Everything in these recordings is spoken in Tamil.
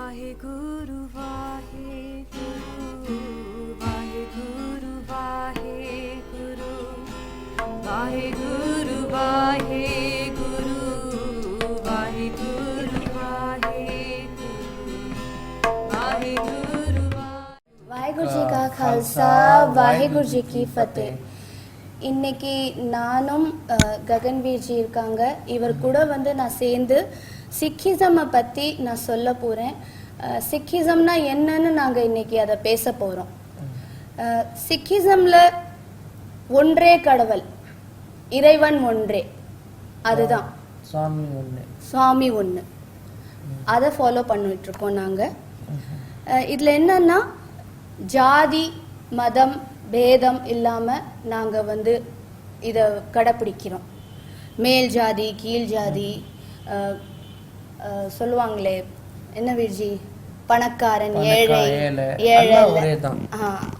वाहेगुरु वाहेगुरु वाहेगुरु वाहेगुरु वाहेगुरु वाहेगुरु वाहेगुरु वाहेगुरु वाहेगुरु जी का खालसा वाहेगुरु जी की फतेह. இன்னைக்கு நானும் ககன்வீர் ஜி இருக்காங்க. இவர் கூட நான் சேர்ந்து சிக்கிசமை பற்றி நான் சொல்ல போகிறேன். சிக்கிசம்னா என்னன்னு நாங்கள் இன்னைக்கு அதை பேச போகிறோம். சிக்கிசமில் ஒன்றே கடவுள், இறைவன் ஒன்றே, அதுதான் சுவாமி ஒன்று. அதை ஃபாலோ பண்ணிட்டு இருக்கோம் நாங்கள். இதில் என்னன்னா ஜாதி மதம் பேதம் இல்லாமல் நாங்கள் இதை கடைப்பிடிக்கிறோம். மேல் ஜாதி கீழ் ஜாதி சொல்லுவாங்களே, என்ன வீர்ஜி, பணக்காரன் ஏழை ஏழை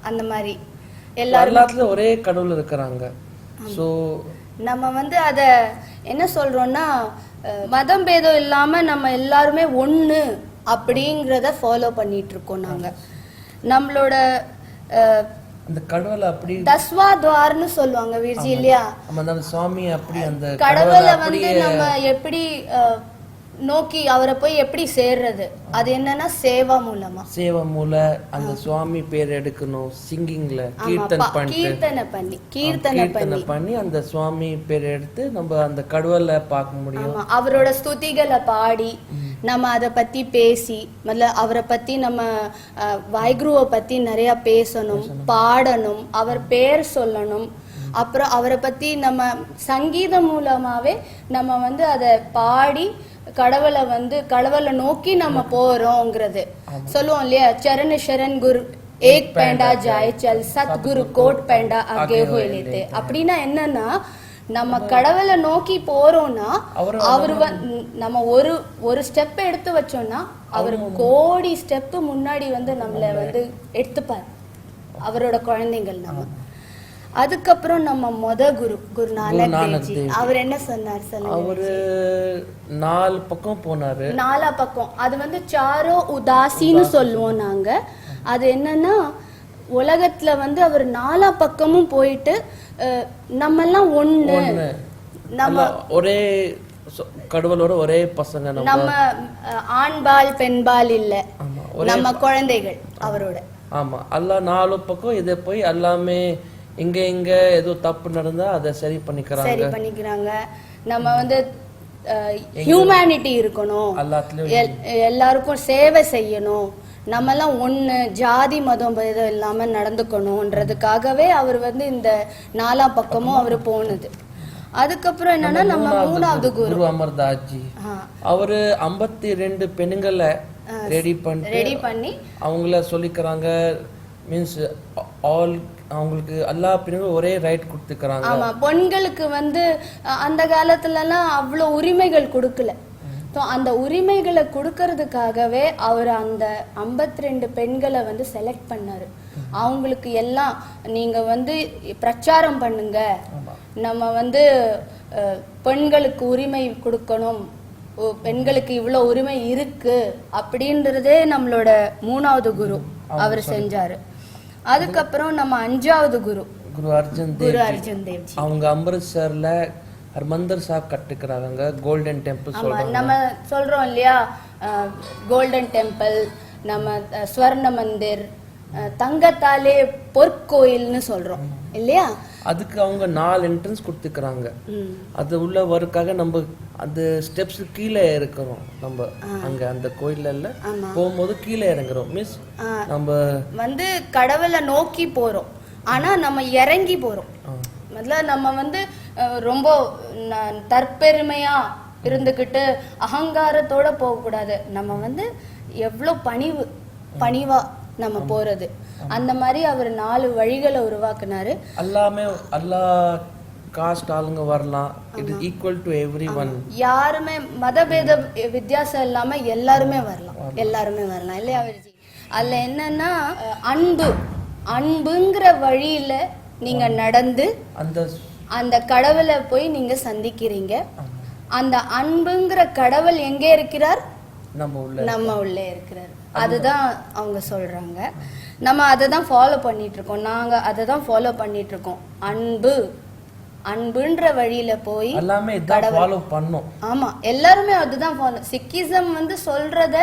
அந்த மாதிரி எல்லாரும் ஒரே கடவுள் இருக்கிறாங்க. ஸோ நம்ம அதை என்ன சொல்றோம்னா மதம் பேதம் இல்லாம நம்ம எல்லாருமே ஒண்ணு அப்படிங்கறத ஃபாலோ பண்ணிட்டு இருக்கோம். நாங்க நம்மளோட அந்த கடவுளை அப்படி தஸ்வாத்வார்னு சொல்லுவாங்க வீர்ஜி, இல்லையா? நம்ம சுவாமி அப்படி அந்த கடவுளை நம்ம எப்படி நோக்கி அவரை போய் எப்படி சேர்றது, அது என்னன்னா சேவா மூல அந்த சுவாமி பேர் எடுக்கணும். சிங்கிங்ல கீர்த்தனை பண்ணி அந்த சுவாமி பேர் எடுத்து நம்ம அந்த கடவுளை பார்க்க முடியும். அவரோட ஸ்துதிகளை பாடி நம்ம அதை பத்தி பேசி அவரை பத்தி நம்ம வாய்குருவை பத்தி நிறைய பேசணும், பாடணும், அவர் பேர் சொல்லணும். அப்புறம் அவரை பத்தி நம்ம சங்கீதம் மூலமாவே நம்ம அதை பாடி கடவுளை நோக்கி நம்ம போறோங்கிறது சொல்லுவோம் இல்லையா? சரண சரண் குரு ஏக் பேண்டா ஜாய் சல் சத்குரு கோட் பேண்டா ஆகே ஹோய் லேதே. அப்படின்னா என்னன்னா நம்ம கடவுளை நோக்கி போறோம்னா அவரு நம்ம ஒரு ஸ்டெப் எடுத்து வச்சோம்னா அவரு கோடி ஸ்டெப் முன்னாடி நம்மள எடுத்துப்பார், அவரோட குழந்தைகள் நம்ம. அதுக்கப்புறம் நம்ம குரு நானக் தேவ், அவர் என்ன சொன்னார் சொல்லுங்க. அவரு 4 பக்கம் போனாரு. 4 பக்கம். அது சாரோ உதாசின்னு சொல்லுவோம் நாங்க. அது என்னன்னா உலகத்துல அவர் 4 பக்கமும் போயிட்டு நம்ம எல்லாம் ஒண்ணு, நம்ம ஒரே கடவுளோட ஒரே பசங்க, நம்ம ஆண்பால் பெண்பால் இல்ல, நம்ம குழந்தைகள் அவரோட. ஆமா, அல்ல 4 பக்கம் இதை போய் எல்லாமே இங்க ஏதோ தப்பு நடந்தா அதை சரி பண்ணிக்கிறாங்க. நம்ம ஹியூமனிட்டி இருக்கணும், எல்லாருக்கும் சேவை செய்யணும், நம்ம எல்லாம் ஒண்ணு, ஜாதி மதம் பேதம் இல்லாம நடந்துக்கணும்ன்றதுக்காகவே அவர் இந்த 4 பக்கமும் அவர் போனது. அதுக்கப்புறம் என்னன்னா நம்ம 3வது குரு அமர்தாஸ் ஜி, அவரு 52 பெண்களை ரெடி பண்ணி அவங்கள சொல்லிக்கிறாங்க. மீன்ஸ் ஆல் அவங்களுக்கு எல்லா பெண்களும் ஒரே ரைட் கொடுத்துக்கிறாங்க. ஆமா, பெண்களுக்கு அந்த காலத்துல எல்லாம் அவ்வளவு உரிமைகள் கொடுக்கல. அந்த உரிமைகளை கொடுக்கறதுக்காகவே அவர் அந்த 52 பெண்களை செலக்ட் பண்ணாரு. அவங்களுக்கு எல்லாம் நீங்க பிரச்சாரம் பண்ணுங்க, நம்ம பெண்களுக்கு உரிமை கொடுக்கணும், பெண்களுக்கு இவ்வளவு உரிமை இருக்கு அப்படின்றதே நம்மளோட 3வது குரு அவர் செஞ்சாரு. அதுக்கப்புறம் நம்ம 5வது குரு அர்ஜுன் தேவ் ஜி, அவங்க அமிர்தசர்ல ஹர்மந்தர் சாஹிப் கட்டுக்கிறாங்க, கோல்டன் டெம்பிள் சொல்றாங்க. நம்ம சொல்றோம் இல்லையா, கோல்டன் டெம்பிள், நம்ம ஸ்வர்ண மந்திர், தங்கத்தாலே பொற்கோயில்னு சொல்றோம் இல்லையா? அதுக்கு அவங்க 4 என்ட்ரன்ஸ் கொடுத்துக்கிறாங்க. அது உள்ள வரக்காக நம்ம அந்த ஸ்டெப்ஸ் கீழே இருக்கிறோம். நம்ம அங்க அந்த கோயில்ல போகும்போது கீழே இறங்குறோம். மிஸ் நம்ம கடவுளை நோக்கி போறோம், ஆனா நம்ம இறங்கி போறோம். முதல்ல நம்ம ரொம்ப தற்பெருமையா இருந்துகிட்டு அகங்காரத்தோட போக கூடாது. நம்ம எவ்வளவு பணிவா நம்ம போறது. அந்த மாதிரி அவர் 4 வழிகளை உருவாக்குனாரு. எல்லாமே எல்லா காஸ்ட் ஆளுங்க வரலாம். It is equal to everyone. யாருமே மதபேத வித்தியாசம் இல்லாம எல்லாருமே வரலாம் இல்லையா அவர்ஜி? அதுல என்னன்னா அன்புங்கிற வழியில நீங்க நடந்து அந்த கடவுளை போய் நீங்க சந்திக்கிறீங்க. அந்த அன்புங்கிற கடவுள் எங்கே இருக்கிறார்? நம்ம உள்ளே இருக்கிறார். அதுதான் அவங்க சொல்றாங்க. நம்ம அதை தான் ஃபாலோ பண்ணிட்டு இருக்கோம். நாங்க அதை தான் ஃபாலோ பண்ணிட்டு இருக்கோம். அன்புன்ற வழியில போய் எல்லாமே இதான் ஃபாலோ பண்ணோம். ஆமா, எல்லாருமே அதுதான் ஃபாலோ. சிக்கிசம் வந்து சொல்றத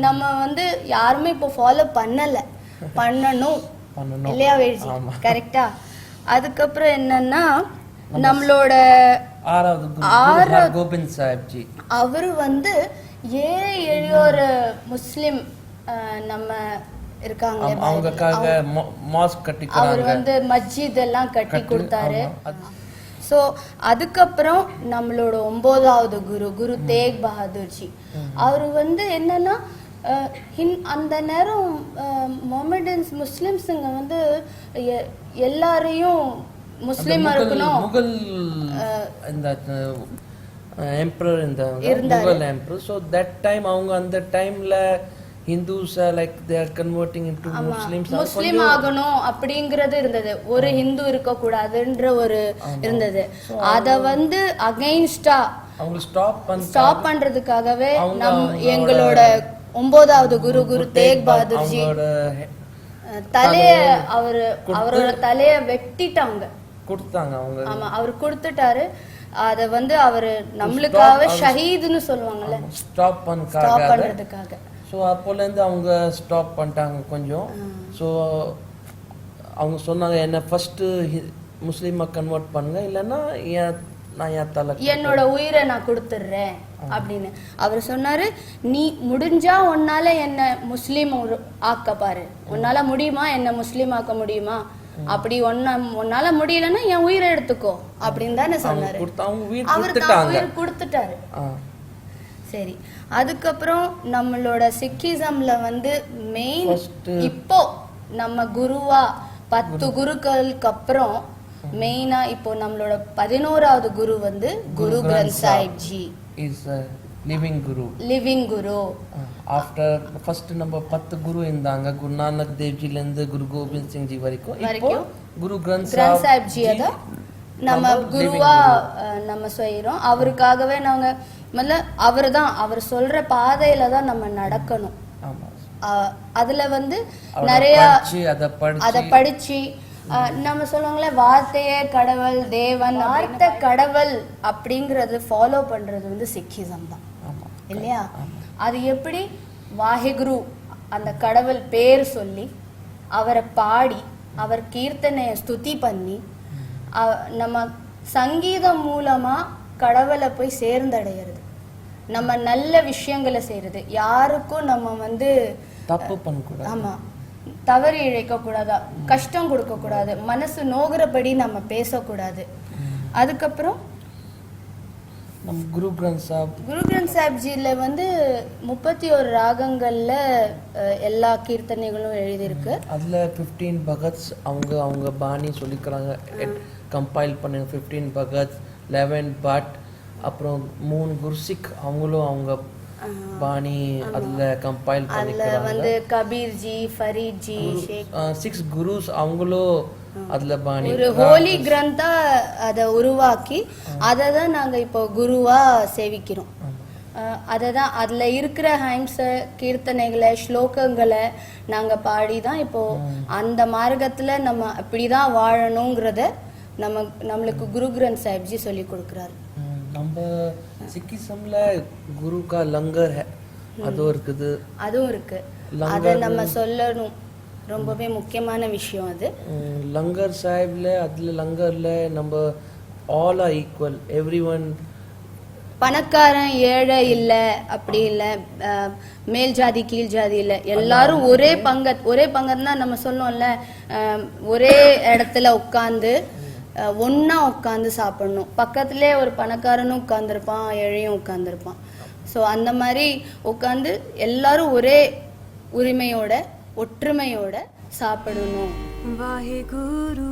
நம்ம வந்து யாருமே இப்போ ஃபாலோ பண்ணணும் இல்லையா வேஜி? கரெக்டா? அதுக்கப்புறம் என்னன்னா நம்மளோட ஆறாவது கோபிந்த் சாஹிப் ஜி, அவரு வந்து எளியோர் முஸ்லிம் நம்ம இருக்காங்க, அவங்களுக்காக மாஸ்க் கட்டி அவர் வந்து மஸ்ஜித் எல்லாம் கட்டி கொடுத்தாரு. ஸோ அதுக்கப்புறம் நம்மளோட 9வது குரு தேக் பஹாதுர் ஜி, அவர் வந்து என்னன்னா அந்த நேரம் மொஹமெடன்ஸ் முஸ்லிம்ஸுங்க வந்து எல்லாரையும் முஸ்லிமா இருக்கணும், முகல் இந்த எம்பரர் இந்த Mughal emperor. So that time அவங்க அந்த டைம்ல Hindus are like they are converting into Muslims. முஸ்லிம் ஆகணும் அப்படிங்கிறது இருந்தது. ஒரு ஹிந்து இருக்க கூடாதுன்ற ஒரு இருந்தது. அத வந்து அகைன்ஸ்டா அவங்க ஸ்டாப் பண்றதுக்காகவே எங்களோட 9வது குரு தேக் பஹாதுர் ஜி தலைய அவரோட தலைய வெட்டிட்டாங்க, கொடுத்தாங்க அவங்க. ஆமா, அவர் கொடுத்துட்டாரு. அத வந்து அவரு நம்மளுக்காக ஷஹீதுன்னு சொல்லுவாங்கல்ல, ஸ்டாப் பண்றதுக்காக. ஸோ அப்போலேருந்து அவங்க ஸ்டாப் பண்ணிட்டாங்க கொஞ்சம். ஸோ அவங்க சொன்னாங்க என்ன ஃபர்ஸ்ட் முஸ்லீமா கன்வெர்ட் பண்ணுங்க, இல்லைன்னா நான் என் தலை என்னோட உயிரை நான் கொடுத்துட்றேன் அப்படின்னு அவர் சொன்னாரு. நீ முடிஞ்சா உன்னால என்ன முஸ்லீம் ஆக்க பாரு, உன்னால முடியுமா என்ன முஸ்லீம் ஆக்க முடியுமா? அப்படி உன்னால முடியலன்னா என் உயிரை எடுத்துக்கோ அப்படின்னு தானே சொன்னாரு. உயிர் கொடுத்துட்டாரு. சரி, அதுக்கப்புறம் நம்மளோட சிக்கிசம்ல வந்து மெயின் இப்போ நம்ம குருவா 10 குருக்களுக்கு அப்புறம் மெயினா இப்போ நம்மளோட 11வது குரு வந்து Guru Granth Sahib ji is living guru. After first நம்ம 10 குரு இருந்தாங்க, குரு நானக் தேவ்ஜில இருந்து குரு கோபிந்த் சிங் ஜி வரைக்கும். இப்போ குரு கிரந்த் சாஹிப் ஜி அத நம்ம குருவா நம்ம செய்யறோம். அவருக்காகவே நாங்க அவர் சொல்ற பாதையில தான் நம்ம நடக்கணும். அதுல வந்து நிறைய அத படிச்சு நம்ம சொல்லுவாங்களே வார்த்தையே கடவுள் தேவன், வார்த்தை கடவுள் அப்படிங்கறது ஃபாலோ பண்றது வந்து சிக்கிசம் தான் இல்லையா? அது எப்படி? வாஹிகுரு அந்த கடவுள் பேர் சொல்லி அவரை பாடி அவர் கீர்த்தனைய ஸ்துதி பண்ணி நம்ம சங்கீதம் மூலமா கடவுளை போய் சேர்ந்தடைகிறது, நம்ம நல்ல விஷயங்களை செய்யறது, யாருக்கும் நம்ம வந்து தப்பு பண்ணக்கூடாது. ஆமா, தவறு இழைக்க கூடாது, கஷ்டம் கொடுக்க கூடாது, மனசு நோகிறபடி நம்ம பேசக்கூடாது. அதுக்கப்புறம் நம்ம குரு கிரந்த் சாஹிப் ஜில வந்து 31 ராகங்கள்ல எல்லா கீர்த்தனைகளும் எழுதியிருக்கு. அதுல 15 பகத்ஸ் அவங்க பாணி சொல்லிக்கிறாங்க, கம்பைல் பண்ணி 15 பகத்ஸ், 11 பட், அப்புறம் 3 குர்சிக் அவங்களும் அவங்க பாணி அதுல கம்பைல் பண்ணிக்கிறாங்க. வந்து கபீர் ஜி, ஃபரீத் ஜி, 6 குருஸ் அவங்களும் அதுல பாணி ஒரு ஹோலி கிரந்தா அத உருவாக்கி அதை தான் நாங்க இப்போ குருவா சேவிக்கிறோம். அததான் அதுல இருக்கிற ஹைம்ஸ், கீர்த்தனைகளை, ஸ்லோகங்களை நாங்க பாடி தான் இப்போ அந்த மார்க்கத்துல நம்ம அப்படிதான் வாழணுங்கிறத நம்மளுக்கு குரு கிரந்த் சாஹிப் ஜி சொல்லி கொடுக்கிறாரு. நம்ம சிக்கிசம்ல குரு கா லங்கர் அதுவும் இருக்கு. அத நம்ம சொல்லணும், ரொம்பவே முக்கியமான விஷயம் அது. லங்கர் சாஹிப்ல அதுல லங்கர்ல நம்ம ஆல் ஆர் ஈக்குவல், எவ்ரிவன். பணக்காரன் ஏழை இல்ல, அப்படி இல்ல, மேல் ஜாதி கீழ் ஜாதி இல்ல, எல்லாரும் ஒரே பங்கத்னா நம்ம சொல்லுவோம்ல, ஒரே இடத்துல உட்கார்ந்து ஒன்னா உட்காந்து சாப்பிடணும். பக்கத்திலே ஒரு பணக்காரனும் உட்கார்ந்துருப்பான், ஏழையும் உட்கார்ந்துருப்பான். ஸோ அந்த மாதிரி உட்காந்து எல்லாரும் ஒரே உரிமையோட ஒற்றுமையோட சாப்பிடணும். வாஹேகுரு.